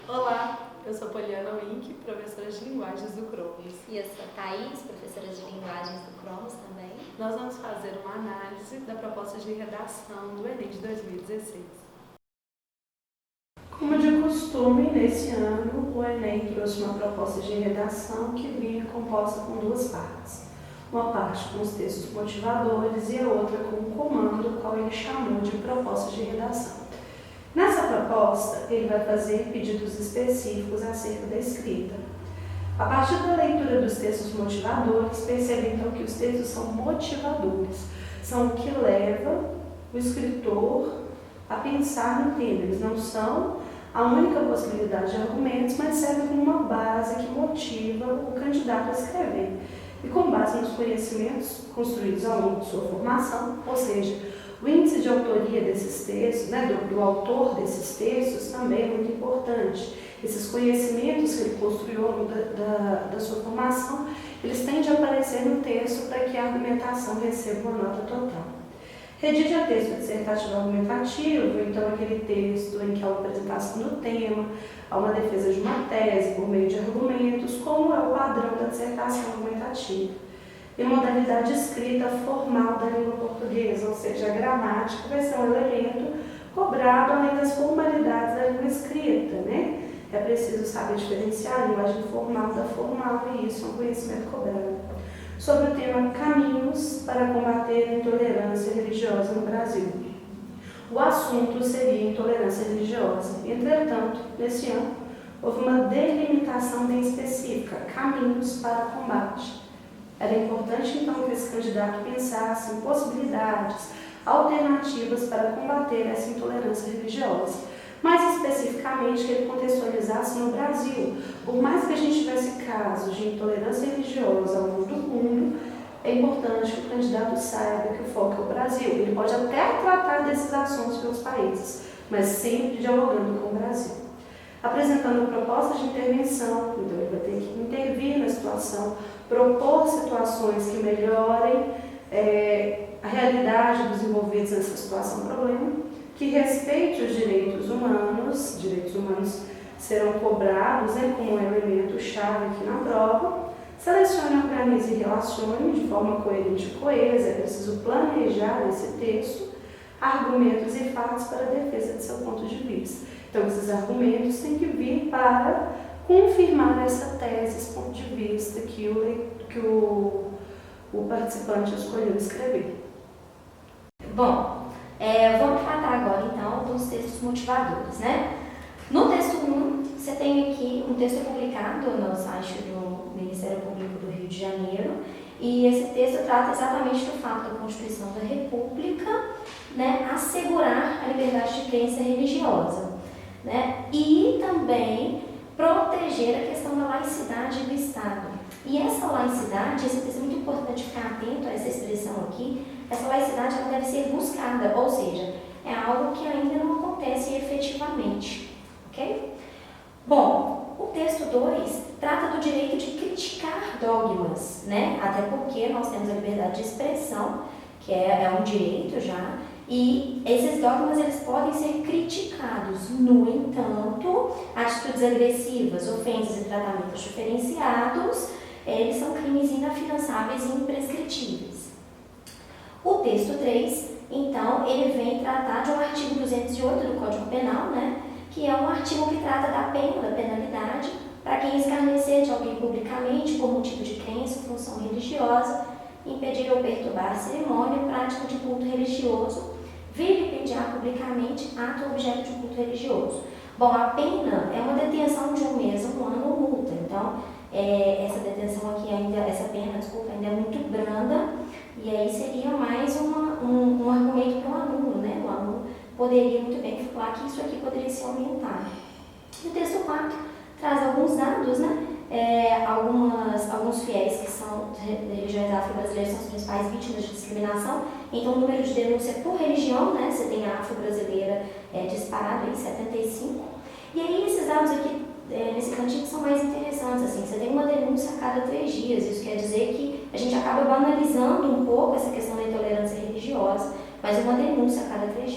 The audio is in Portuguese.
Olá, eu sou Poliana Wink, professora de linguagens do Cronos. E eu sou a Thaís, professora de linguagens do Cronos também. Nós vamos fazer uma análise da proposta de redação do Enem de 2016. Como de costume, nesse ano, o Enem trouxe uma proposta de redação que vinha composta com duas partes. Uma parte com os textos motivadores e a outra com o comando, qual ele chamou de proposta de redação. Nessa proposta, ele vai fazer pedidos específicos acerca da escrita. A partir da leitura dos textos motivadores, percebe então que os textos são motivadores, são o que leva o escritor a pensar no tema. Eles não são a única possibilidade de argumentos, mas servem como uma base que motiva o candidato a escrever. E com base nos conhecimentos construídos ao longo de sua formação, ou seja, o índice de autoria desses textos, do autor desses textos, também é muito importante. Esses conhecimentos que ele construiu ao longo da sua formação, eles tendem a aparecer no texto para que a argumentação receba uma nota total. Redige texto dissertativo argumentativo, então aquele texto em que há uma apresentação do tema, há uma defesa de uma tese por meio de argumentos, como é o padrão da dissertação argumentativa. E modalidade escrita formal da língua portuguesa, ou seja, a gramática vai ser um elemento cobrado além das formalidades da língua escrita, né? É preciso saber diferenciar a linguagem formal da formal e isso é um conhecimento cobrado. Sobre o tema Caminhos para combater a intolerância religiosa no Brasil. O assunto seria intolerância religiosa. Entretanto, nesse ano, houve uma delimitação bem específica, caminhos para combate. Era importante, então, que esse candidato pensasse em possibilidades, alternativas para combater essa intolerância religiosa. Mais especificamente, que ele contextualizasse no Brasil. Por mais que a gente tivesse casos de intolerância religiosa ao longo do mundo, é importante que o candidato saiba que o foco é o Brasil. Ele pode até tratar desses assuntos pelos países, mas sempre dialogando com o Brasil. Apresentando propostas de intervenção, então ele vai ter que intervir na situação, propor situações que melhorem a realidade dos envolvidos nessa situação problema, que respeite os direitos humanos serão cobrados como um elemento-chave aqui na prova, selecione, organize e relacione de forma coerente e coesa, é preciso planejar esse texto, argumentos e fatos para a defesa de seu ponto de vista. Então, esses argumentos têm que vir para confirmar essa tese, esse ponto de vista que o participante escolheu escrever. Bom, vamos tratar agora então dos textos motivadores, né? No texto 1, você tem aqui um texto publicado no site do Ministério Público do Rio de Janeiro e esse texto trata exatamente do fato da Constituição da República, né, assegurar a liberdade de crença religiosa, né, e também proteger a questão da laicidade do Estado. E essa laicidade, esse texto é muito importante ficar atento a essa expressão aqui, essa laicidade ela deve ser buscada, ou seja, é algo que ainda não acontece efetivamente, ok? Bom, o texto 2 trata do direito de criticar dogmas, né? Até porque nós temos a liberdade de expressão, que é um direito já, e esses dogmas eles podem ser criticados. No entanto, atitudes agressivas, ofensas e tratamentos diferenciados, eles são crimes inafiançáveis e imprescritíveis. O texto 3, então, ele vem tratar de um artigo 208 do Código Penal, né? Que é um artigo que trata da pena, da penalidade, para quem escarnecer de alguém publicamente por motivo de crença ou função religiosa, impedir ou perturbar a cerimônia, prática de culto religioso, vilipendiar publicamente ato ou objeto de culto religioso. Bom, a pena é uma detenção de 1 mês, 1 ano ou multa. Então, essa detenção aqui ainda, essa pena, desculpa, ainda é muito branda, e aí seria mais um argumento para o aluno, né? O aluno poderia muito bem falar que isso aqui poderia se aumentar. O texto 4 traz alguns dados, né? Alguns fiéis que são de religiões afro-brasileiras são as principais vítimas de discriminação. Então, o número de denúncia por religião, né? Você tem a afro-brasileira disparado em 75. E aí, esses dados aqui, nesse cantinho, são mais interessantes. Assim, você tem uma denúncia a cada 3 dias. Isso quer dizer que a gente acaba banalizando um pouco essa questão da intolerância religiosa, mas uma denúncia a cada 3 dias.